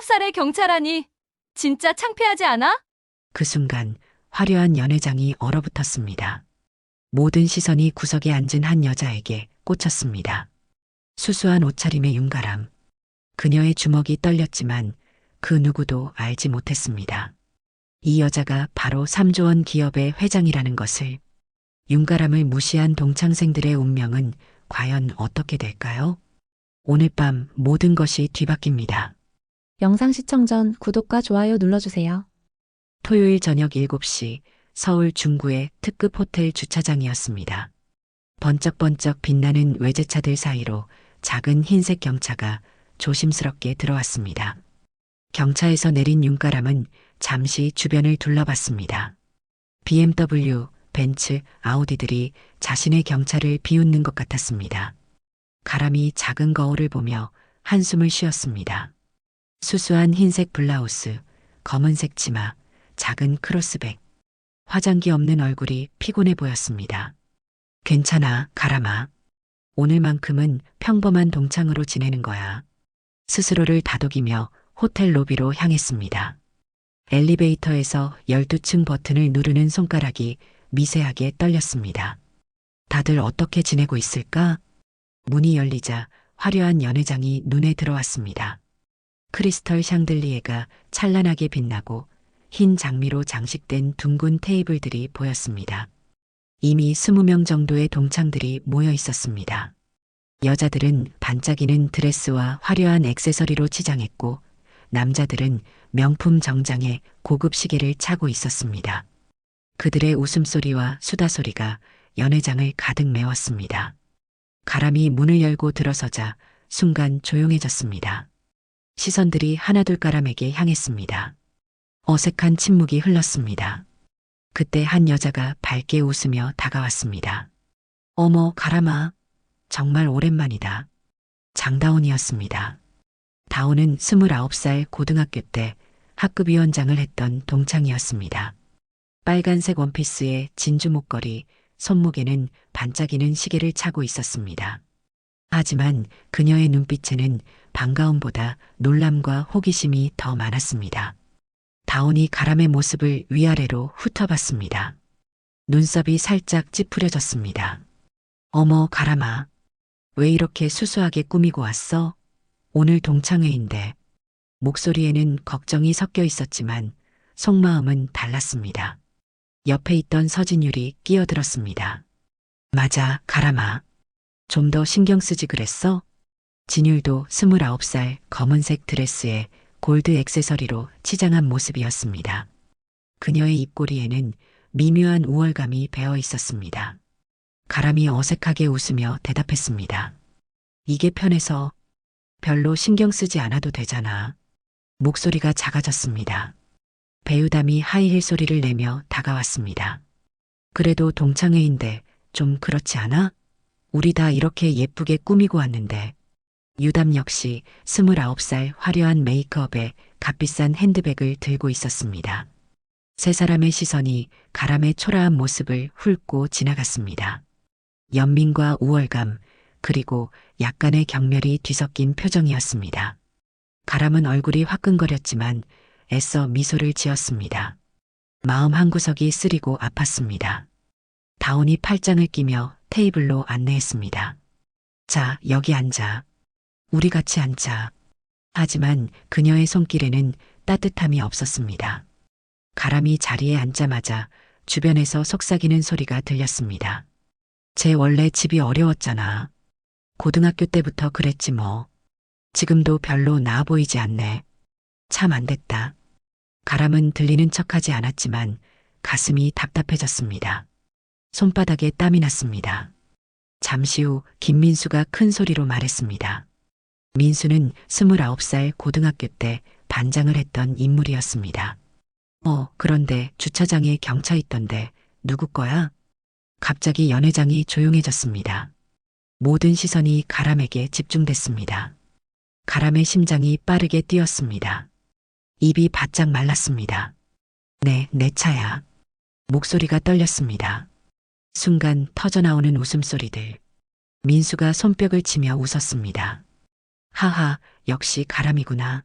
19살의 경찰하니 진짜 창피하지 않아? 그 순간 화려한 연회장이 얼어붙었습니다. 모든 시선이 구석에 앉은 한 여자에게 꽂혔습니다. 수수한 옷차림의 윤가람. 그녀의 주먹이 떨렸지만 그 누구도 알지 못했습니다. 이 여자가 바로 3조 원 기업의 회장이라는 것을. 윤가람을 무시한 동창생들의 운명은 과연 어떻게 될까요? 오늘 밤 모든 것이 뒤바뀝니다. 영상 시청 전 구독과 좋아요 눌러주세요. 토요일 저녁 7시 서울 중구의 특급 호텔 주차장이었습니다. 번쩍번쩍 빛나는 외제차들 사이로 작은 흰색 경차가 조심스럽게 들어왔습니다. 경차에서 내린 윤가람은 잠시 주변을 둘러봤습니다. BMW, 벤츠, 아우디들이 자신의 경차를 비웃는 것 같았습니다. 가람이 작은 거울을 보며 한숨을 쉬었습니다. 수수한 흰색 블라우스, 검은색 치마, 작은 크로스백, 화장기 없는 얼굴이 피곤해 보였습니다. 괜찮아, 가람아. 오늘만큼은 평범한 동창으로 지내는 거야. 스스로를 다독이며 호텔 로비로 향했습니다. 엘리베이터에서 12층 버튼을 누르는 손가락이 미세하게 떨렸습니다. 다들 어떻게 지내고 있을까? 문이 열리자 화려한 연회장이 눈에 들어왔습니다. 크리스털 샹들리에가 찬란하게 빛나고 흰 장미로 장식된 둥근 테이블들이 보였습니다. 이미 20명 정도의 동창들이 모여 있었습니다. 여자들은 반짝이는 드레스와 화려한 액세서리로 치장했고 남자들은 명품 정장에 고급 시계를 차고 있었습니다. 그들의 웃음소리와 수다소리가 연회장을 가득 메웠습니다. 가람이 문을 열고 들어서자 순간 조용해졌습니다. 시선들이 하나둘 가람에게 향했습니다. 어색한 침묵이 흘렀습니다. 그때 한 여자가 밝게 웃으며 다가왔습니다. 어머, 가람아. 정말 오랜만이다. 장다운이었습니다. 다운은 29살 고등학교 때 학급위원장을 했던 동창이었습니다. 빨간색 원피스에 진주 목걸이, 손목에는 반짝이는 시계를 차고 있었습니다. 하지만 그녀의 눈빛에는 반가움보다 놀람과 호기심이 더 많았습니다. 다운이 가람의 모습을 위아래로 훑어봤습니다. 눈썹이 살짝 찌푸려졌습니다. 어머, 가람아. 왜 이렇게 수수하게 꾸미고 왔어? 오늘 동창회인데. 목소리에는 걱정이 섞여 있었지만 속마음은 달랐습니다. 옆에 있던 서진율이 끼어들었습니다. 맞아, 가람아. 좀 더 신경 쓰지 그랬어? 진율도 29살 검은색 드레스에 골드 액세서리로 치장한 모습이었습니다. 그녀의 입꼬리에는 미묘한 우월감이 배어 있었습니다. 가람이 어색하게 웃으며 대답했습니다. 이게 편해서 별로 신경 쓰지 않아도 되잖아. 목소리가 작아졌습니다. 배우담이 하이힐 소리를 내며 다가왔습니다. 그래도 동창회인데 좀 그렇지 않아? 우리 다 이렇게 예쁘게 꾸미고 왔는데. 유담 역시 29살 화려한 메이크업에 값비싼 핸드백을 들고 있었습니다. 세 사람의 시선이 가람의 초라한 모습을 훑고 지나갔습니다. 연민과 우월감, 그리고 약간의 경멸이 뒤섞인 표정이었습니다. 가람은 얼굴이 화끈거렸지만 애써 미소를 지었습니다. 마음 한구석이 쓰리고 아팠습니다. 다운이 팔짱을 끼며 테이블로 안내했습니다. 자, 여기 앉아. 우리 같이 앉자. 하지만 그녀의 손길에는 따뜻함이 없었습니다. 가람이 자리에 앉자마자 주변에서 속삭이는 소리가 들렸습니다. 쟤 원래 집이 어려웠잖아. 고등학교 때부터 그랬지 뭐. 지금도 별로 나아 보이지 않네. 참 안 됐다. 가람은 들리는 척하지 않았지만 가슴이 답답해졌습니다. 손바닥에 땀이 났습니다. 잠시 후 김민수가 큰 소리로 말했습니다. 민수는 29살 고등학교 때 반장을 했던 인물이었습니다. 그런데 주차장에 경차 있던데 누구 거야? 갑자기 연회장이 조용해졌습니다. 모든 시선이 가람에게 집중됐습니다. 가람의 심장이 빠르게 뛰었습니다. 입이 바짝 말랐습니다. 네, 내 차야. 목소리가 떨렸습니다. 순간 터져나오는 웃음소리들. 민수가 손뼉을 치며 웃었습니다. 하하, 역시 가람이구나.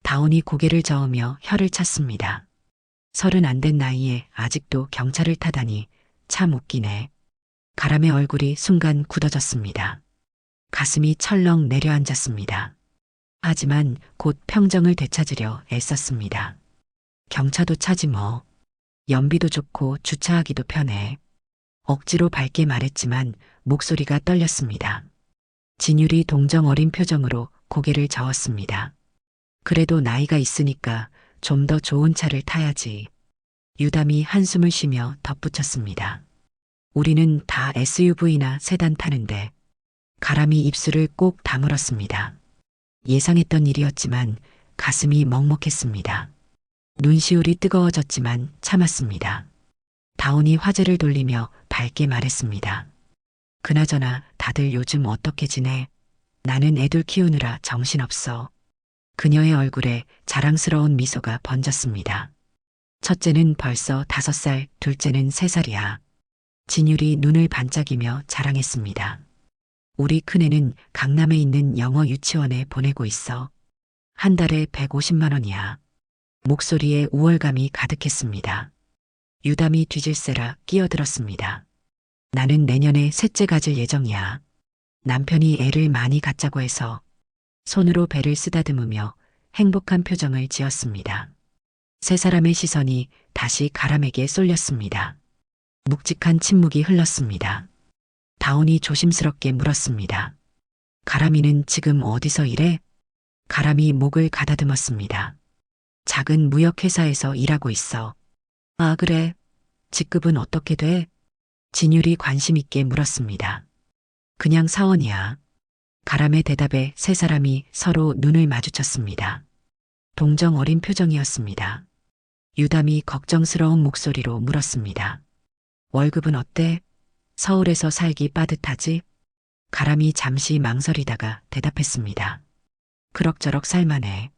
다온이 고개를 저으며 혀를 찼습니다. 30 안 된 나이에 아직도 경찰을 타다니 참 웃기네. 가람의 얼굴이 순간 굳어졌습니다. 가슴이 철렁 내려앉았습니다. 하지만 곧 평정을 되찾으려 애썼습니다. 경차도 차지 뭐. 연비도 좋고 주차하기도 편해. 억지로 밝게 말했지만 목소리가 떨렸습니다. 진율이 동정 어린 표정으로 고개를 저었습니다. 그래도 나이가 있으니까 좀 더 좋은 차를 타야지. 유담이 한숨을 쉬며 덧붙였습니다. 우리는 다 SUV나 세단 타는데. 가람이 입술을 꼭 다물었습니다. 예상했던 일이었지만 가슴이 먹먹했습니다. 눈시울이 뜨거워졌지만 참았습니다. 다온이 화제를 돌리며 밝게 말했습니다. 그나저나 다들 요즘 어떻게 지내? 나는 애들 키우느라 정신없어. 그녀의 얼굴에 자랑스러운 미소가 번졌습니다. 첫째는 벌써 5살, 둘째는 3살이야. 진율이 눈을 반짝이며 자랑했습니다. 우리 큰애는 강남에 있는 영어 유치원에 보내고 있어. 한 달에 150만 원이야. 목소리에 우월감이 가득했습니다. 유담이 뒤질세라 끼어들었습니다. 나는 내년에 셋째 가질 예정이야. 남편이 애를 많이 갖자고 해서 손으로 배를 쓰다듬으며 행복한 표정을 지었습니다. 세 사람의 시선이 다시 가람에게 쏠렸습니다. 묵직한 침묵이 흘렀습니다. 다온이 조심스럽게 물었습니다. 가람이는 지금 어디서 일해? 가람이 목을 가다듬었습니다. 작은 무역회사에서 일하고 있어. 아, 그래. 직급은 어떻게 돼? 진율이 관심 있게 물었습니다. 그냥 사원이야. 가람의 대답에 세 사람이 서로 눈을 마주쳤습니다. 동정 어린 표정이었습니다. 유담이 걱정스러운 목소리로 물었습니다. 월급은 어때? 서울에서 살기 빠듯하지? 가람이 잠시 망설이다가 대답했습니다. 그럭저럭 살만해.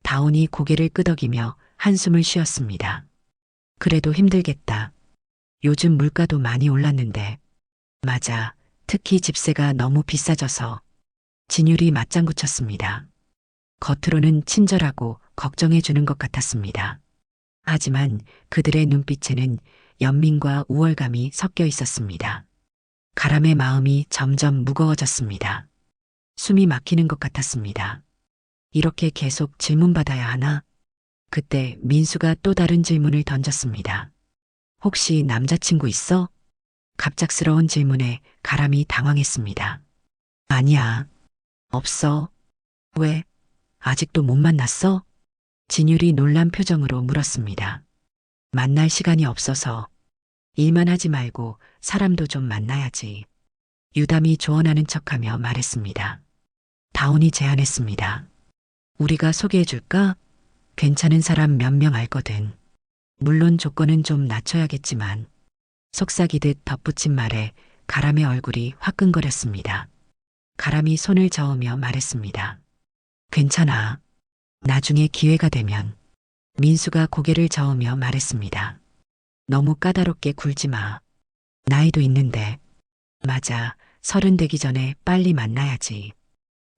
다온이 고개를 끄덕이며 한숨을 쉬었습니다. 그래도 힘들겠다. 요즘 물가도 많이 올랐는데. 맞아. 특히 집세가 너무 비싸져서. 진율이 맞장구 쳤습니다. 겉으로는 친절하고 걱정해 주는 것 같았습니다. 하지만 그들의 눈빛에는 연민과 우월감이 섞여 있었습니다. 가람의 마음이 점점 무거워졌습니다. 숨이 막히는 것 같았습니다. 이렇게 계속 질문받아야 하나? 그때 민수가 또 다른 질문을 던졌습니다. 혹시 남자친구 있어? 갑작스러운 질문에 가람이 당황했습니다. 아니야. 없어. 왜? 아직도 못 만났어? 진율이 놀란 표정으로 물었습니다. 만날 시간이 없어서. 일만 하지 말고 사람도 좀 만나야지. 유담이 조언하는 척하며 말했습니다. 다온이 제안했습니다. 우리가 소개해줄까? 괜찮은 사람 몇 명 알거든. 물론 조건은 좀 낮춰야겠지만. 속삭이듯 덧붙인 말에 가람의 얼굴이 화끈거렸습니다. 가람이 손을 저으며 말했습니다. 괜찮아. 나중에 기회가 되면. 민수가 고개를 저으며 말했습니다. 너무 까다롭게 굴지 마. 나이도 있는데. 맞아. 30 되기 전에 빨리 만나야지.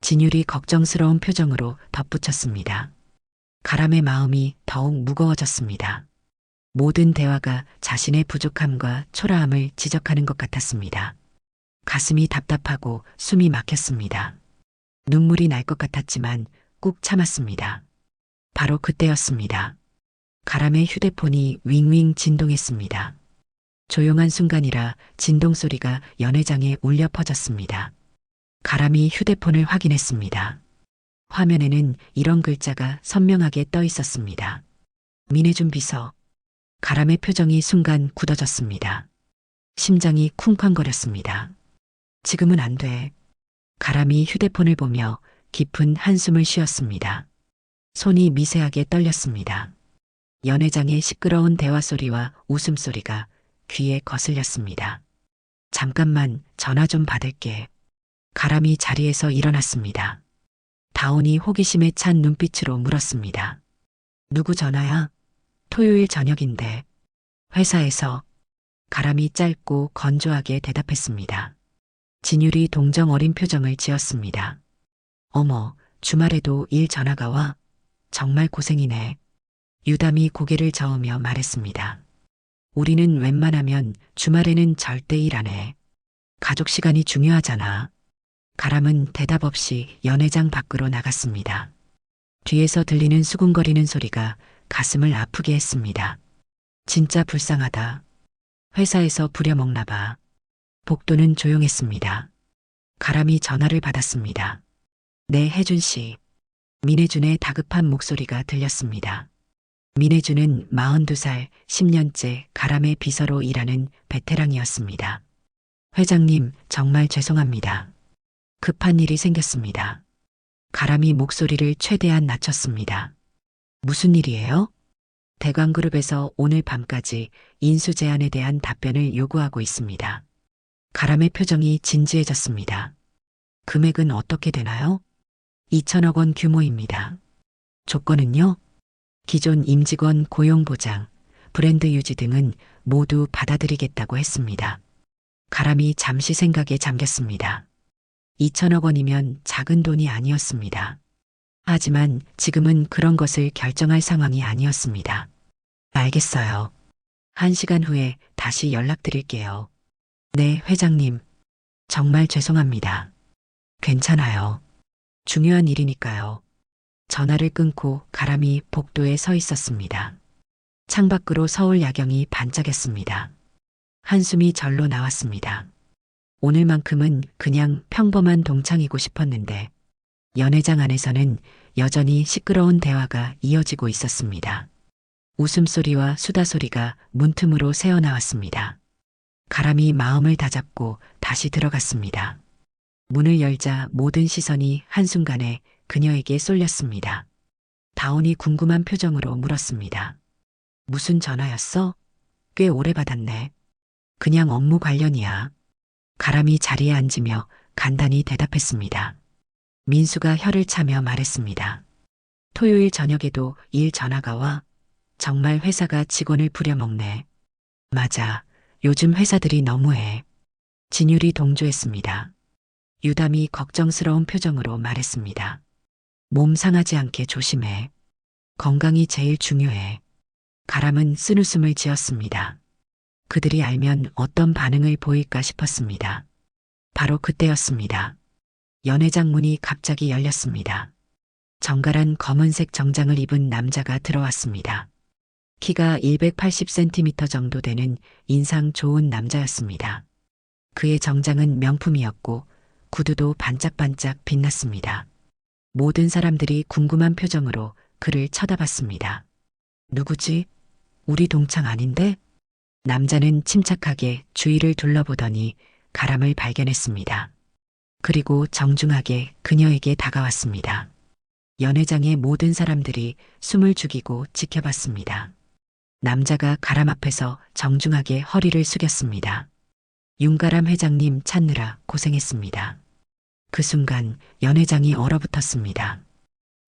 진율이 걱정스러운 표정으로 덧붙였습니다. 가람의 마음이 더욱 무거워졌습니다. 모든 대화가 자신의 부족함과 초라함을 지적하는 것 같았습니다. 가슴이 답답하고 숨이 막혔습니다. 눈물이 날 것 같았지만 꾹 참았습니다. 바로 그때였습니다. 가람의 휴대폰이 윙윙 진동했습니다. 조용한 순간이라 진동 소리가 연회장에 울려 퍼졌습니다. 가람이 휴대폰을 확인했습니다. 화면에는 이런 글자가 선명하게 떠 있었습니다. 민혜준 비서. 가람의 표정이 순간 굳어졌습니다. 심장이 쿵쾅거렸습니다. 지금은 안 돼. 가람이 휴대폰을 보며 깊은 한숨을 쉬었습니다. 손이 미세하게 떨렸습니다. 연회장의 시끄러운 대화 소리와 웃음소리가 귀에 거슬렸습니다. 잠깐만 전화 좀 받을게. 가람이 자리에서 일어났습니다. 다온이 호기심에 찬 눈빛으로 물었습니다. 누구 전화야? 토요일 저녁인데. 회사에서. 가람이 짧고 건조하게 대답했습니다. 진율이 동정 어린 표정을 지었습니다. 어머, 주말에도 일 전화가 와? 정말 고생이네. 유담이 고개를 저으며 말했습니다. 우리는 웬만하면 주말에는 절대 일 안 해. 가족 시간이 중요하잖아. 가람은 대답 없이 연회장 밖으로 나갔습니다. 뒤에서 들리는 수군거리는 소리가 가슴을 아프게 했습니다. 진짜 불쌍하다. 회사에서 부려먹나 봐. 복도는 조용했습니다. 가람이 전화를 받았습니다. 네, 혜준 씨. 민혜준의 다급한 목소리가 들렸습니다. 민혜준은 42살, 10년째 가람의 비서로 일하는 베테랑이었습니다. 회장님, 정말 죄송합니다. 급한 일이 생겼습니다. 가람이 목소리를 최대한 낮췄습니다. 무슨 일이에요? 대광그룹에서 오늘 밤까지 인수 제안에 대한 답변을 요구하고 있습니다. 가람의 표정이 진지해졌습니다. 금액은 어떻게 되나요? 2천억 원 규모입니다. 조건은요? 기존 임직원 고용 보장, 브랜드 유지 등은 모두 받아들이겠다고 했습니다. 가람이 잠시 생각에 잠겼습니다. 2천억 원이면 작은 돈이 아니었습니다. 하지만 지금은 그런 것을 결정할 상황이 아니었습니다. 알겠어요. 1시간 후에 다시 연락드릴게요. 네, 회장님. 정말 죄송합니다. 괜찮아요. 중요한 일이니까요. 전화를 끊고 가람이 복도에 서 있었습니다. 창밖으로 서울 야경이 반짝였습니다. 한숨이 절로 나왔습니다. 오늘만큼은 그냥 평범한 동창이고 싶었는데 연회장 안에서는 여전히 시끄러운 대화가 이어지고 있었습니다. 웃음소리와 수다소리가 문틈으로 새어나왔습니다. 가람이 마음을 다잡고 다시 들어갔습니다. 문을 열자 모든 시선이 한순간에 그녀에게 쏠렸습니다. 다온이 궁금한 표정으로 물었습니다. 무슨 전화였어? 꽤 오래 받았네. 그냥 업무 관련이야. 가람이 자리에 앉으며 간단히 대답했습니다. 민수가 혀를 차며 말했습니다. 토요일 저녁에도 일 전화가 와. 정말 회사가 직원을 부려먹네. 맞아. 요즘 회사들이 너무해. 진율이 동조했습니다. 유담이 걱정스러운 표정으로 말했습니다. 몸 상하지 않게 조심해. 건강이 제일 중요해. 가람은 쓴웃음을 지었습니다. 그들이 알면 어떤 반응을 보일까 싶었습니다. 바로 그때였습니다. 연회장 문이 갑자기 열렸습니다. 정갈한 검은색 정장을 입은 남자가 들어왔습니다. 키가 180cm 정도 되는 인상 좋은 남자였습니다. 그의 정장은 명품이었고 구두도 반짝반짝 빛났습니다. 모든 사람들이 궁금한 표정으로 그를 쳐다봤습니다. 누구지? 우리 동창 아닌데? 남자는 침착하게 주위를 둘러보더니 가람을 발견했습니다. 그리고 정중하게 그녀에게 다가왔습니다. 연회장의 모든 사람들이 숨을 죽이고 지켜봤습니다. 남자가 가람 앞에서 정중하게 허리를 숙였습니다. 윤가람 회장님 찾느라 고생했습니다. 그 순간 연회장이 얼어붙었습니다.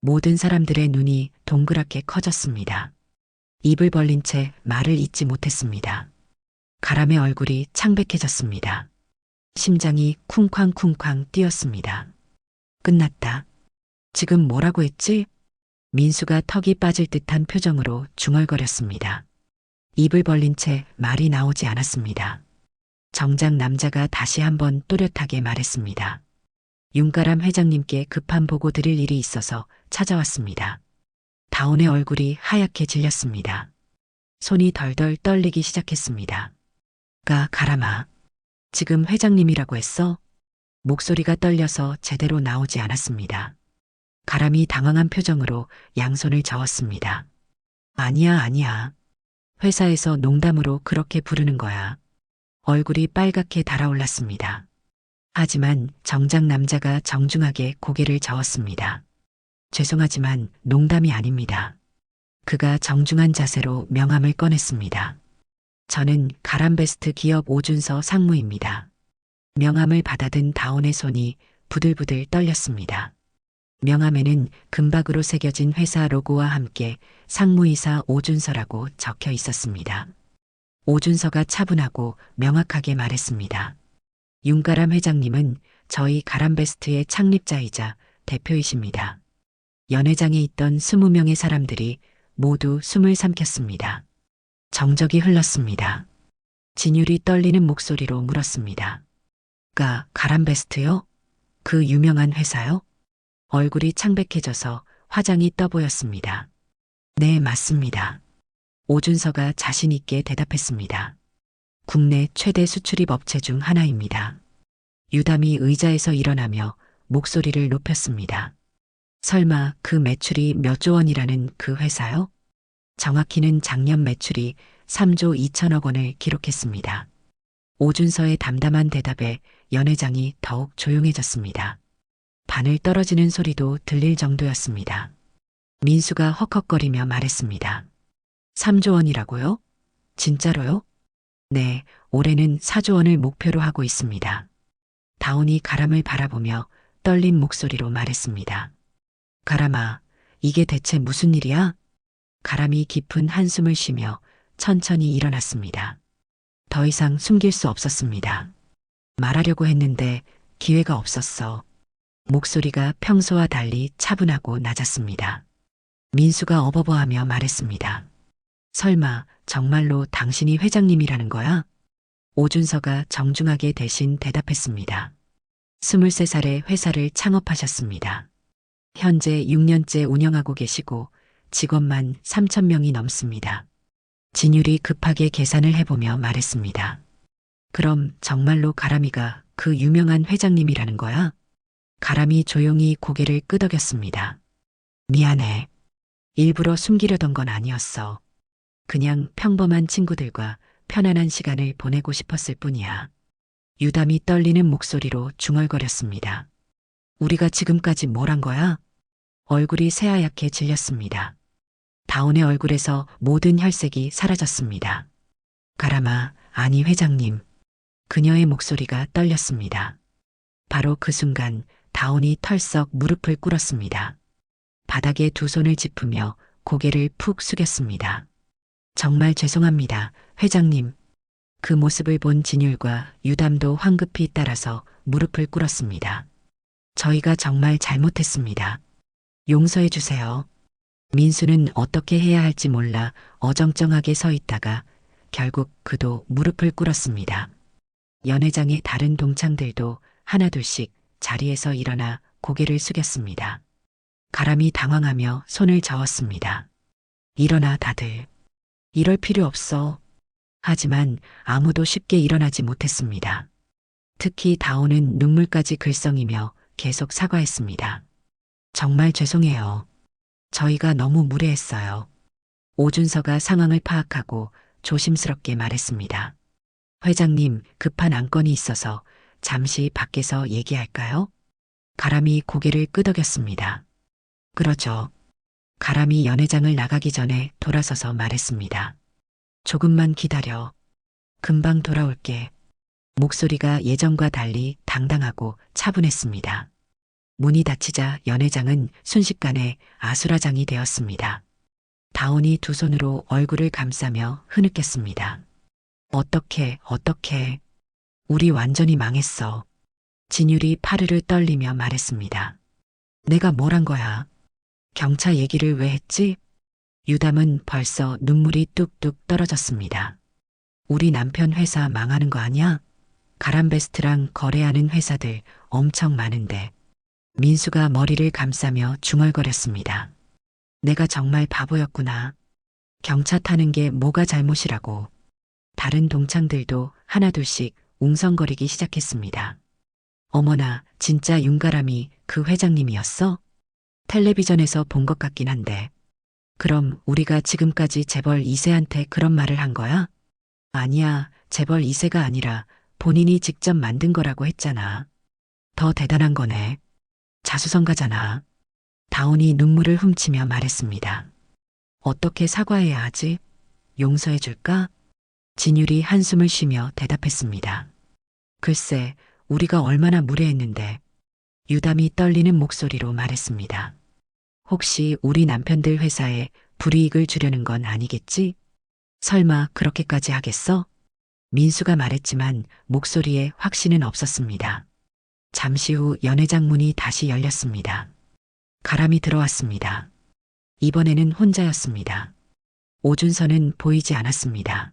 모든 사람들의 눈이 동그랗게 커졌습니다. 입을 벌린 채 말을 잇지 못했습니다. 가람의 얼굴이 창백해졌습니다. 심장이 쿵쾅쿵쾅 뛰었습니다. 끝났다. 지금 뭐라고 했지? 민수가 턱이 빠질 듯한 표정으로 중얼거렸습니다. 입을 벌린 채 말이 나오지 않았습니다. 정작 남자가 다시 한번 또렷하게 말했습니다. 윤가람 회장님께 급한 보고 드릴 일이 있어서 찾아왔습니다. 다온의 얼굴이 하얗게 질렸습니다. 손이 덜덜 떨리기 시작했습니다. 가람아. 지금 회장님이라고 했어? 목소리가 떨려서 제대로 나오지 않았습니다. 가람이 당황한 표정으로 양손을 저었습니다. 아니야. 회사에서 농담으로 그렇게 부르는 거야. 얼굴이 빨갛게 달아올랐습니다. 하지만 정작 남자가 정중하게 고개를 저었습니다. 죄송하지만 농담이 아닙니다. 그가 정중한 자세로 명함을 꺼냈습니다. 저는 가람베스트 기업 오준서 상무입니다. 명함을 받아든 다온의 손이 부들부들 떨렸습니다. 명함에는 금박으로 새겨진 회사 로고와 함께 상무이사 오준서라고 적혀 있었습니다. 오준서가 차분하고 명확하게 말했습니다. 윤가람 회장님은 저희 가람베스트의 창립자이자 대표이십니다. 연회장에 있던 20명의 사람들이 모두 숨을 삼켰습니다. 정적이 흘렀습니다. 진율이 떨리는 목소리로 물었습니다. 가람베스트요? 그 유명한 회사요? 얼굴이 창백해져서 화장이 떠 보였습니다. 네, 맞습니다. 오준서가 자신 있게 대답했습니다. 국내 최대 수출입 업체 중 하나입니다. 유담이 의자에서 일어나며 목소리를 높였습니다. 설마 그 매출이 몇 조 원이라는 그 회사요? 정확히는 작년 매출이 3조 2천억 원을 기록했습니다. 오준서의 담담한 대답에 연회장이 더욱 조용해졌습니다. 바늘 떨어지는 소리도 들릴 정도였습니다. 민수가 헉헉거리며 말했습니다. 3조 원이라고요? 진짜로요? 네, 올해는 4조 원을 목표로 하고 있습니다. 다온이 가람을 바라보며 떨린 목소리로 말했습니다. 가람아, 이게 대체 무슨 일이야? 가람이 깊은 한숨을 쉬며 천천히 일어났습니다. 더 이상 숨길 수 없었습니다. 말하려고 했는데 기회가 없었어. 목소리가 평소와 달리 차분하고 낮았습니다. 민수가 어버버하며 말했습니다. 설마 정말로 당신이 회장님이라는 거야? 오준서가 정중하게 대신 대답했습니다. 23살에 회사를 창업하셨습니다. 현재 6년째 운영하고 계시고 직원만 3,000명이 넘습니다. 진율이 급하게 계산을 해보며 말했습니다. 그럼 정말로 가람이가 그 유명한 회장님이라는 거야? 가람이 조용히 고개를 끄덕였습니다. 미안해. 일부러 숨기려던 건 아니었어. 그냥 평범한 친구들과 편안한 시간을 보내고 싶었을 뿐이야. 유담이 떨리는 목소리로 중얼거렸습니다. 우리가 지금까지 뭘 한 거야? 얼굴이 새하얗게 질렸습니다. 다온의 얼굴에서 모든 혈색이 사라졌습니다. 가람아, 아니 회장님. 그녀의 목소리가 떨렸습니다. 바로 그 순간 다온이 털썩 무릎을 꿇었습니다. 바닥에 두 손을 짚으며 고개를 푹 숙였습니다. 정말 죄송합니다, 회장님. 그 모습을 본 진율과 유담도 황급히 따라서 무릎을 꿇었습니다. 저희가 정말 잘못했습니다. 용서해 주세요. 민수는 어떻게 해야 할지 몰라 어정쩡하게 서 있다가 결국 그도 무릎을 꿇었습니다. 연회장의 다른 동창들도 하나둘씩 자리에서 일어나 고개를 숙였습니다. 가람이 당황하며 손을 저었습니다. 일어나 다들. 이럴 필요 없어. 하지만 아무도 쉽게 일어나지 못했습니다. 특히 다온은 눈물까지 글썽이며 계속 사과했습니다. 정말 죄송해요. 저희가 너무 무례했어요. 오준서가 상황을 파악하고 조심스럽게 말했습니다. 회장님, 급한 안건이 있어서 잠시 밖에서 얘기할까요? 가람이 고개를 끄덕였습니다. 그러죠. 가람이 연회장을 나가기 전에 돌아서서 말했습니다. 조금만 기다려. 금방 돌아올게. 목소리가 예전과 달리 당당하고 차분했습니다. 문이 닫히자 연회장은 순식간에 아수라장이 되었습니다. 다온이 두 손으로 얼굴을 감싸며 흐느꼈습니다. 어떻게. 우리 완전히 망했어. 진율이 파르르 떨리며 말했습니다. 내가 뭘 한 거야? 경차 얘기를 왜 했지? 유담은 벌써 눈물이 뚝뚝 떨어졌습니다. 우리 남편 회사 망하는 거 아니야? 가람베스트랑 거래하는 회사들 엄청 많은데. 민수가 머리를 감싸며 중얼거렸습니다. 내가 정말 바보였구나. 경차 타는 게 뭐가 잘못이라고. 다른 동창들도 하나둘씩 웅성거리기 시작했습니다. 어머나, 진짜 윤가람이 그 회장님이었어? 텔레비전에서 본 것 같긴 한데. 그럼 우리가 지금까지 재벌 2세한테 그런 말을 한 거야? 아니야, 재벌 2세가 아니라 본인이 직접 만든 거라고 했잖아. 더 대단한 거네. 자수성가잖아. 다온이 눈물을 훔치며 말했습니다. 어떻게 사과해야 하지? 용서해 줄까? 진율이 한숨을 쉬며 대답했습니다. 글쎄, 우리가 얼마나 무례했는데. 유담이 떨리는 목소리로 말했습니다. 혹시 우리 남편들 회사에 불이익을 주려는 건 아니겠지? 설마 그렇게까지 하겠어? 민수가 말했지만 목소리에 확신은 없었습니다. 잠시 후 연회장 문이 다시 열렸습니다. 가람이 들어왔습니다. 이번에는 혼자였습니다. 오준서는 보이지 않았습니다.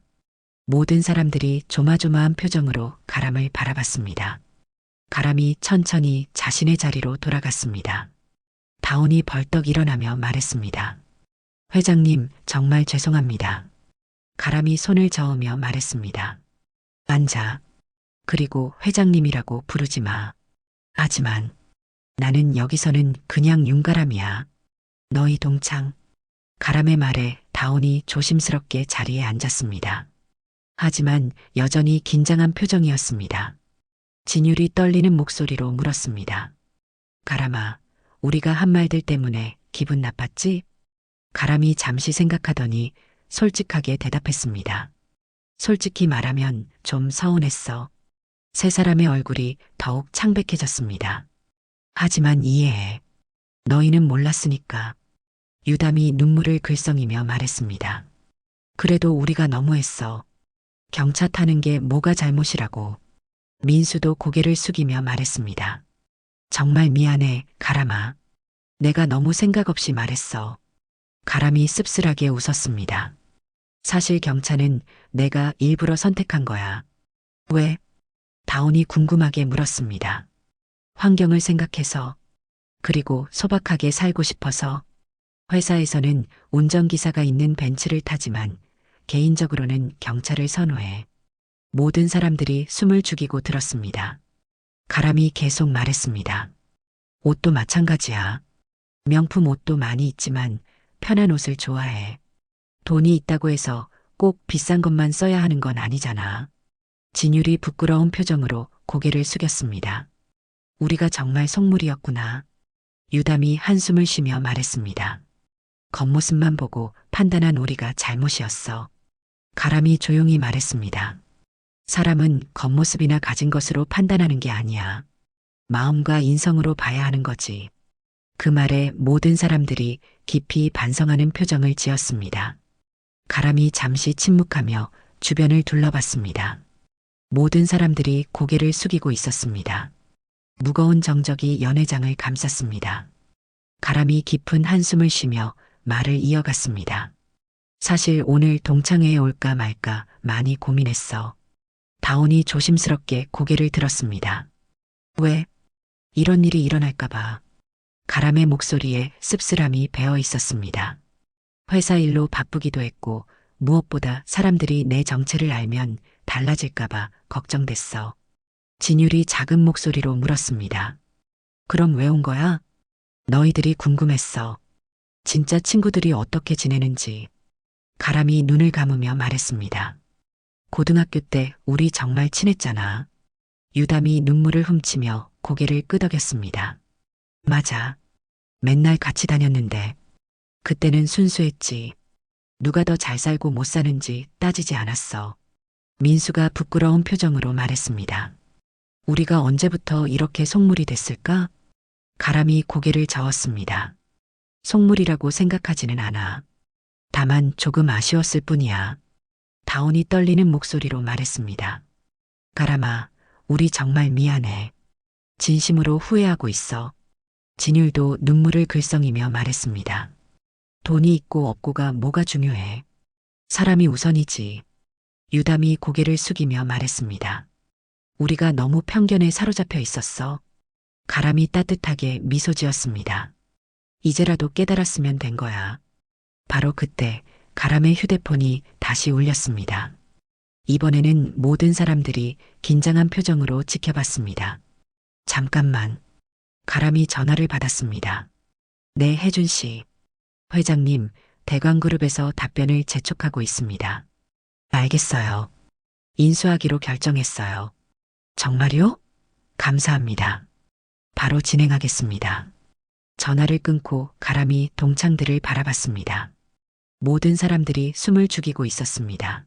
모든 사람들이 조마조마한 표정으로 가람을 바라봤습니다. 가람이 천천히 자신의 자리로 돌아갔습니다. 다온이 벌떡 일어나며 말했습니다. 회장님, 정말 죄송합니다. 가람이 손을 저으며 말했습니다. 앉아. 그리고 회장님이라고 부르지 마. 하지만 나는 여기서는 그냥 윤가람이야. 너희 동창. 가람의 말에 다온이 조심스럽게 자리에 앉았습니다. 하지만 여전히 긴장한 표정이었습니다. 진율이 떨리는 목소리로 물었습니다. 가람아, 우리가 한 말들 때문에 기분 나빴지? 가람이 잠시 생각하더니 솔직하게 대답했습니다. 솔직히 말하면 좀 서운했어. 세 사람의 얼굴이 더욱 창백해졌습니다. 하지만 이해해. 너희는 몰랐으니까. 유담이 눈물을 글썽이며 말했습니다. 그래도 우리가 너무했어. 경차 타는 게 뭐가 잘못이라고. 민수도 고개를 숙이며 말했습니다. 정말 미안해, 가람아. 내가 너무 생각 없이 말했어. 가람이 씁쓸하게 웃었습니다. 사실 경차는 내가 일부러 선택한 거야. 왜? 다온이 궁금하게 물었습니다. 환경을 생각해서, 그리고 소박하게 살고 싶어서. 회사에서는 운전기사가 있는 벤츠를 타지만 개인적으로는 경차를 선호해. 모든 사람들이 숨을 죽이고 들었습니다. 가람이 계속 말했습니다. 옷도 마찬가지야. 명품 옷도 많이 있지만 편한 옷을 좋아해. 돈이 있다고 해서 꼭 비싼 것만 써야 하는 건 아니잖아. 진율이 부끄러운 표정으로 고개를 숙였습니다. 우리가 정말 속물이었구나. 유담이 한숨을 쉬며 말했습니다. 겉모습만 보고 판단한 우리가 잘못이었어. 가람이 조용히 말했습니다. 사람은 겉모습이나 가진 것으로 판단하는 게 아니야. 마음과 인성으로 봐야 하는 거지. 그 말에 모든 사람들이 깊이 반성하는 표정을 지었습니다. 가람이 잠시 침묵하며 주변을 둘러봤습니다. 모든 사람들이 고개를 숙이고 있었습니다. 무거운 정적이 연회장을 감쌌습니다. 가람이 깊은 한숨을 쉬며 말을 이어갔습니다. 사실 오늘 동창회에 올까 말까 많이 고민했어. 다온이 조심스럽게 고개를 들었습니다. 왜? 이런 일이 일어날까봐. 가람의 목소리에 씁쓸함이 배어 있었습니다. 회사 일로 바쁘기도 했고 무엇보다 사람들이 내 정체를 알면 달라질까봐 걱정됐어. 진율이 작은 목소리로 물었습니다. 그럼 왜 온 거야? 너희들이 궁금했어. 진짜 친구들이 어떻게 지내는지. 가람이 눈을 감으며 말했습니다. 고등학교 때 우리 정말 친했잖아. 유담이 눈물을 훔치며 고개를 끄덕였습니다. 맞아. 맨날 같이 다녔는데. 그때는 순수했지. 누가 더 잘 살고 못 사는지 따지지 않았어. 민수가 부끄러운 표정으로 말했습니다. 우리가 언제부터 이렇게 속물이 됐을까? 가람이 고개를 저었습니다. 속물이라고 생각하지는 않아. 다만 조금 아쉬웠을 뿐이야. 다온이 떨리는 목소리로 말했습니다. 가람아, 우리 정말 미안해. 진심으로 후회하고 있어. 진율도 눈물을 글썽이며 말했습니다. 돈이 있고 없고가 뭐가 중요해. 사람이 우선이지. 유담이 고개를 숙이며 말했습니다. 우리가 너무 편견에 사로잡혀 있었어. 가람이 따뜻하게 미소 지었습니다. 이제라도 깨달았으면 된 거야. 바로 그때 가람의 휴대폰이 다시 울렸습니다. 이번에는 모든 사람들이 긴장한 표정으로 지켜봤습니다. 잠깐만. 가람이 전화를 받았습니다. 네, 혜준 씨. 회장님, 대광그룹에서 답변을 재촉하고 있습니다. 알겠어요. 인수하기로 결정했어요. 정말요? 감사합니다. 바로 진행하겠습니다. 전화를 끊고 가람이 동창들을 바라봤습니다. 모든 사람들이 숨을 죽이고 있었습니다.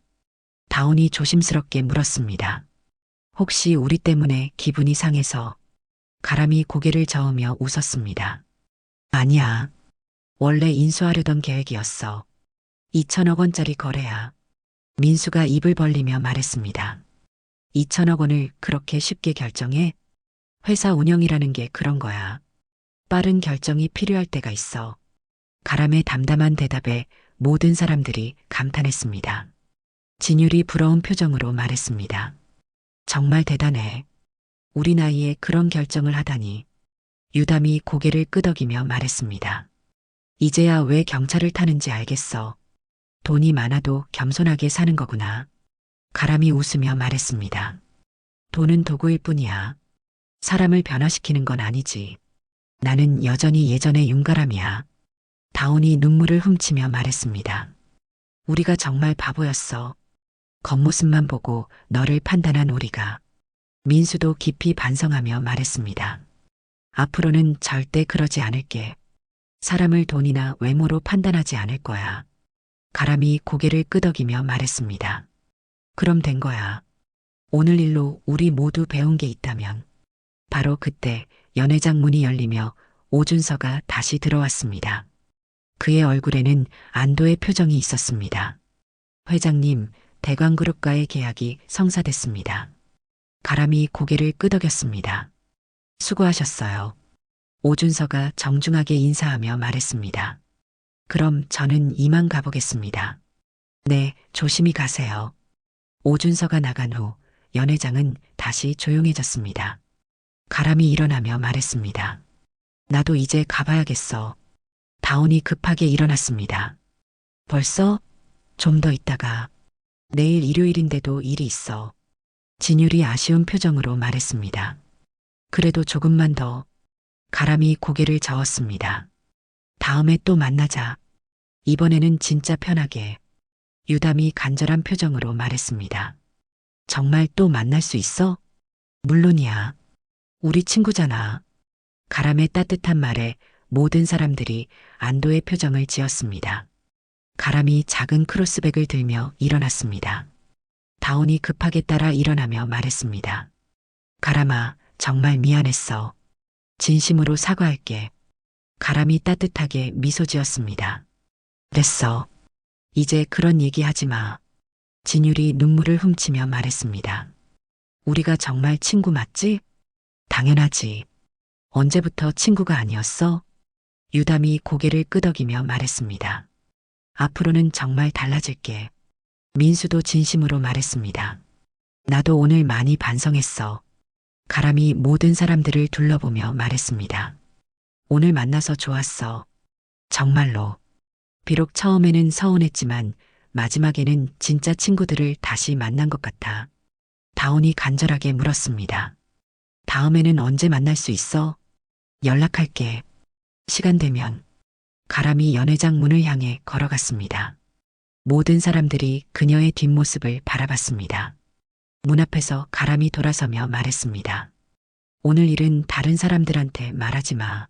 다온이 조심스럽게 물었습니다. 혹시 우리 때문에 기분이 상해서? 가람이 고개를 저으며 웃었습니다. 아니야. 원래 인수하려던 계획이었어. 2천억 원짜리 거래야. 민수가 입을 벌리며 말했습니다. 2천억 원을 그렇게 쉽게 결정해? 회사 운영이라는 게 그런 거야. 빠른 결정이 필요할 때가 있어. 가람의 담담한 대답에 모든 사람들이 감탄했습니다. 진율이 부러운 표정으로 말했습니다. 정말 대단해. 우리 나이에 그런 결정을 하다니. 유담이 고개를 끄덕이며 말했습니다. 이제야 왜 경찰을 타는지 알겠어. 돈이 많아도 겸손하게 사는 거구나. 가람이 웃으며 말했습니다. 돈은 도구일 뿐이야. 사람을 변화시키는 건 아니지. 나는 여전히 예전의 윤가람이야. 다온이 눈물을 훔치며 말했습니다. 우리가 정말 바보였어. 겉모습만 보고 너를 판단한 우리가. 민수도 깊이 반성하며 말했습니다. 앞으로는 절대 그러지 않을게. 사람을 돈이나 외모로 판단하지 않을 거야. 가람이 고개를 끄덕이며 말했습니다. 그럼 된 거야. 오늘 일로 우리 모두 배운 게 있다면. 바로 그때 연회장 문이 열리며 오준서가 다시 들어왔습니다. 그의 얼굴에는 안도의 표정이 있었습니다. 회장님, 대광그룹과의 계약이 성사됐습니다. 가람이 고개를 끄덕였습니다. 수고하셨어요. 오준서가 정중하게 인사하며 말했습니다. 그럼 저는 이만 가보겠습니다. 네, 조심히 가세요. 오준서가 나간 후 연회장은 다시 조용해졌습니다. 가람이 일어나며 말했습니다. 나도 이제 가봐야겠어. 다온이 급하게 일어났습니다. 벌써? 좀 더 있다가. 내일 일요일인데도 일이 있어. 진율이 아쉬운 표정으로 말했습니다. 그래도 조금만 더. 가람이 고개를 저었습니다. 다음에 또 만나자. 이번에는 진짜 편하게. 유담이 간절한 표정으로 말했습니다. 정말 또 만날 수 있어? 물론이야. 우리 친구잖아. 가람의 따뜻한 말에 모든 사람들이 안도의 표정을 지었습니다. 가람이 작은 크로스백을 들며 일어났습니다. 다온이 급하게 따라 일어나며 말했습니다. 가람아, 정말 미안했어. 진심으로 사과할게. 가람이 따뜻하게 미소 지었습니다. 됐어. 이제 그런 얘기 하지 마. 진율이 눈물을 훔치며 말했습니다. 우리가 정말 친구 맞지? 당연하지. 언제부터 친구가 아니었어? 유담이 고개를 끄덕이며 말했습니다. 앞으로는 정말 달라질게. 민수도 진심으로 말했습니다. 나도 오늘 많이 반성했어. 가람이 모든 사람들을 둘러보며 말했습니다. 오늘 만나서 좋았어. 정말로. 비록 처음에는 서운했지만 마지막에는 진짜 친구들을 다시 만난 것 같아. 다온이 간절하게 물었습니다. 다음에는 언제 만날 수 있어? 연락할게. 시간 되면. 가람이 연회장 문을 향해 걸어갔습니다. 모든 사람들이 그녀의 뒷모습을 바라봤습니다. 문 앞에서 가람이 돌아서며 말했습니다. 오늘 일은 다른 사람들한테 말하지 마.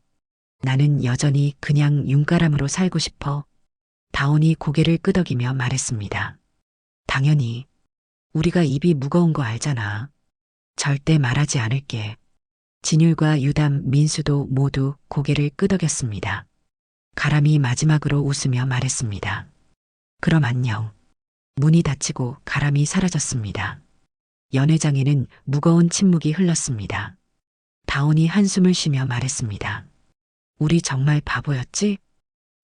나는 여전히 그냥 윤가람으로 살고 싶어. 다온이 고개를 끄덕이며 말했습니다. 당연히. 우리가 입이 무거운 거 알잖아. 절대 말하지 않을게. 진율과 유담, 민수도 모두 고개를 끄덕였습니다. 가람이 마지막으로 웃으며 말했습니다. 그럼 안녕. 문이 닫히고 가람이 사라졌습니다. 연회장에는 무거운 침묵이 흘렀습니다. 다온이 한숨을 쉬며 말했습니다. 우리 정말 바보였지?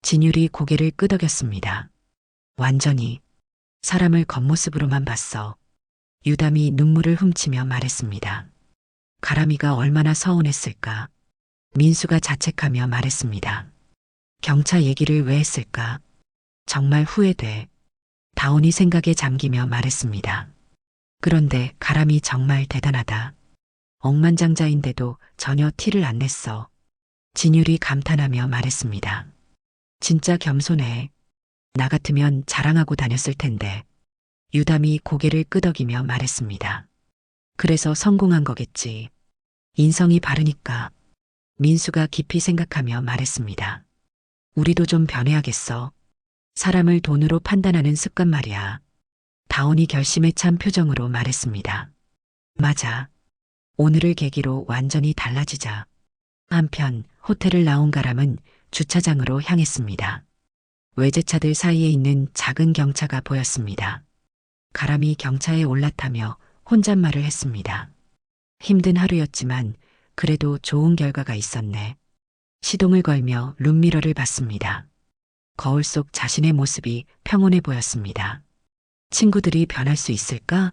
진율이 고개를 끄덕였습니다. 완전히. 사람을 겉모습으로만 봤어. 유담이 눈물을 훔치며 말했습니다. 가람이가 얼마나 서운했을까. 민수가 자책하며 말했습니다. 경차 얘기를 왜 했을까? 정말 후회돼. 다온이 생각에 잠기며 말했습니다. 그런데 가람이 정말 대단하다. 억만장자인데도 전혀 티를 안 냈어. 진율이 감탄하며 말했습니다. 진짜 겸손해. 나 같으면 자랑하고 다녔을 텐데. 유담이 고개를 끄덕이며 말했습니다. 그래서 성공한 거겠지. 인성이 바르니까. 민수가 깊이 생각하며 말했습니다. 우리도 좀 변해야겠어. 사람을 돈으로 판단하는 습관 말이야. 다온이 결심에 찬 표정으로 말했습니다. 맞아. 오늘을 계기로 완전히 달라지자. 한편 호텔을 나온 가람은 주차장으로 향했습니다. 외제차들 사이에 있는 작은 경차가 보였습니다. 가람이 경차에 올라타며 혼잣말을 했습니다. 힘든 하루였지만 그래도 좋은 결과가 있었네. 시동을 걸며 룸미러를 봤습니다. 거울 속 자신의 모습이 평온해 보였습니다. 친구들이 변할 수 있을까?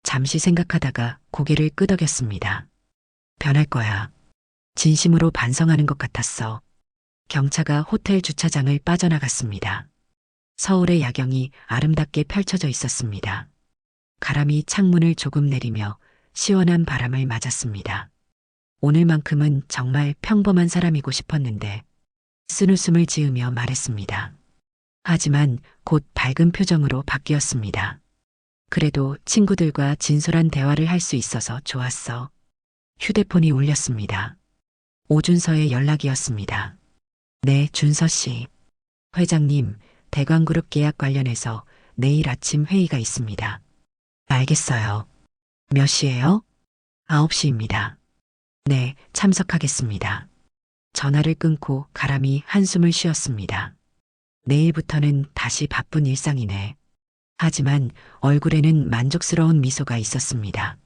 잠시 생각하다가 고개를 끄덕였습니다. 변할 거야. 진심으로 반성하는 것 같았어. 경차가 호텔 주차장을 빠져나갔습니다. 서울의 야경이 아름답게 펼쳐져 있었습니다. 가람이 창문을 조금 내리며 시원한 바람을 맞았습니다. 오늘만큼은 정말 평범한 사람이고 싶었는데 쓴웃음을 지으며 말했습니다. 하지만 곧 밝은 표정으로 바뀌었습니다. 그래도 친구들과 진솔한 대화를 할 수 있어서 좋았어. 휴대폰이 울렸습니다. 오준서의 연락이었습니다. 네, 준서 씨. 회장님, 대광그룹 계약 관련해서 내일 아침 회의가 있습니다. 알겠어요. 몇 시예요? 9시입니다. 네, 참석하겠습니다. 전화를 끊고 가람이 한숨을 쉬었습니다. 내일부터는 다시 바쁜 일상이네. 하지만 얼굴에는 만족스러운 미소가 있었습니다.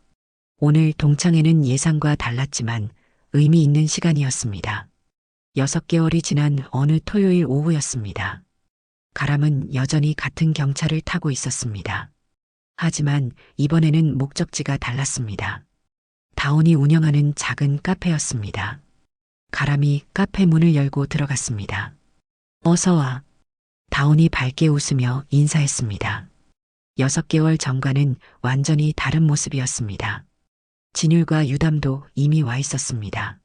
오늘 동창회는 예상과 달랐지만 의미 있는 시간이었습니다. 6개월이 지난 어느 토요일 오후였습니다. 가람은 여전히 같은 경차를 타고 있었습니다. 하지만 이번에는 목적지가 달랐습니다. 다운이 운영하는 작은 카페였습니다. 가람이 카페 문을 열고 들어갔습니다. 어서 와. 다운이 밝게 웃으며 인사했습니다. 6개월 전과는 완전히 다른 모습이었습니다. 진율과 유담도 이미 와 있었습니다.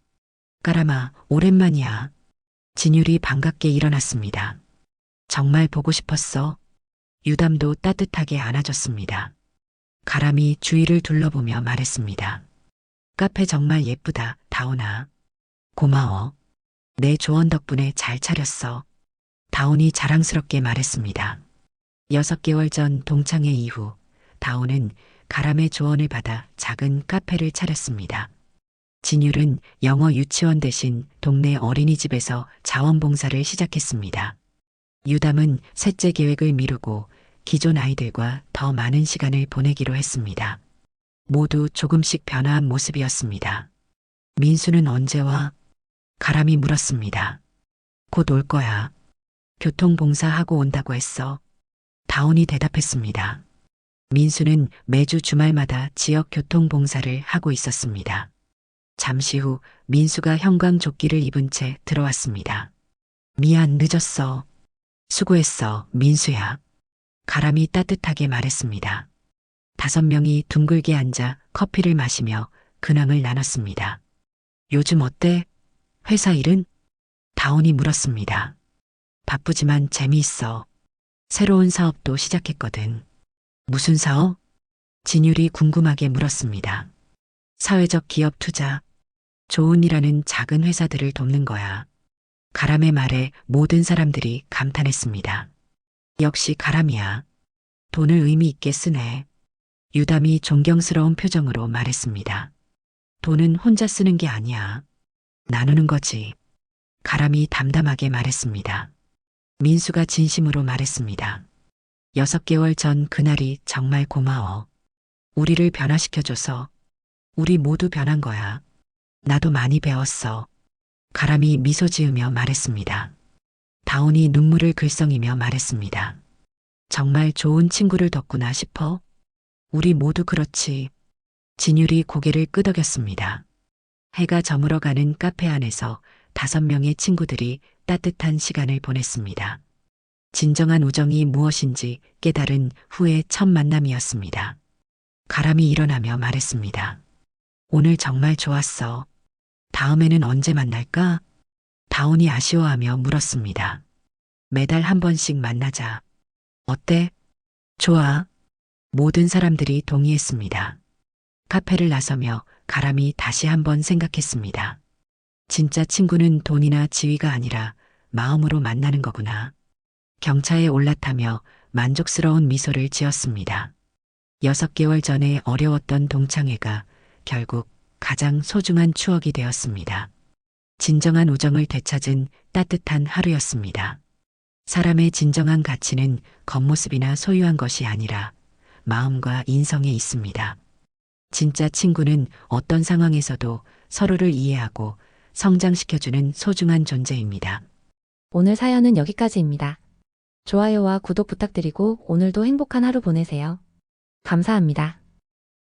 가람아, 오랜만이야. 진율이 반갑게 일어났습니다. 정말 보고 싶었어. 유담도 따뜻하게 안아줬습니다. 가람이 주위를 둘러보며 말했습니다. 카페 정말 예쁘다, 다운아. 고마워. 내 조언 덕분에 잘 차렸어. 다운이 자랑스럽게 말했습니다. 6개월 전 동창회 이후 다운은 가람의 조언을 받아 작은 카페를 차렸습니다. 진율은 영어 유치원 대신 동네 어린이집에서 자원봉사를 시작했습니다. 유담은 셋째 계획을 미루고 기존 아이들과 더 많은 시간을 보내기로 했습니다. 모두 조금씩 변화한 모습이었습니다. 민수는 언제 와? 가람이 물었습니다. 곧 올 거야. 교통봉사하고 온다고 했어. 다운이 대답했습니다. 민수는 매주 주말마다 지역 교통봉사를 하고 있었습니다. 잠시 후 민수가 형광조끼를 입은 채 들어왔습니다. 미안, 늦었어. 수고했어, 민수야. 가람이 따뜻하게 말했습니다. 5명이 둥글게 앉아 커피를 마시며 근황을 나눴습니다. 요즘 어때? 회사 일은? 다운이 물었습니다. 바쁘지만 재미있어. 새로운 사업도 시작했거든. 무슨 사업? 진율이 궁금하게 물었습니다. 사회적 기업 투자. 좋은 일하는 작은 회사들을 돕는 거야. 가람의 말에 모든 사람들이 감탄했습니다. 역시 가람이야. 돈을 의미 있게 쓰네. 유담이 존경스러운 표정으로 말했습니다. 돈은 혼자 쓰는 게 아니야. 나누는 거지. 가람이 담담하게 말했습니다. 민수가 진심으로 말했습니다. 6개월 전 그날이 정말 고마워. 우리를 변화시켜줘서. 우리 모두 변한 거야. 나도 많이 배웠어. 가람이 미소 지으며 말했습니다. 다운이 눈물을 글썽이며 말했습니다. 정말 좋은 친구를 뒀구나 싶어. 우리 모두 그렇지. 진율이 고개를 끄덕였습니다. 해가 저물어가는 카페 안에서 5명의 친구들이 따뜻한 시간을 보냈습니다. 진정한 우정이 무엇인지 깨달은 후의 첫 만남이었습니다. 가람이 일어나며 말했습니다. 오늘 정말 좋았어. 다음에는 언제 만날까? 다운이 아쉬워하며 물었습니다. 매달 한 번씩 만나자. 어때? 좋아. 모든 사람들이 동의했습니다. 카페를 나서며 가람이 다시 한번 생각했습니다. 진짜 친구는 돈이나 지위가 아니라 마음으로 만나는 거구나. 경차에 올라타며 만족스러운 미소를 지었습니다. 6개월 전에 어려웠던 동창회가 결국 가장 소중한 추억이 되었습니다. 진정한 우정을 되찾은 따뜻한 하루였습니다. 사람의 진정한 가치는 겉모습이나 소유한 것이 아니라 마음과 인성에 있습니다. 진짜 친구는 어떤 상황에서도 서로를 이해하고 성장시켜주는 소중한 존재입니다. 오늘 사연은 여기까지입니다. 좋아요와 구독 부탁드리고 오늘도 행복한 하루 보내세요. 감사합니다.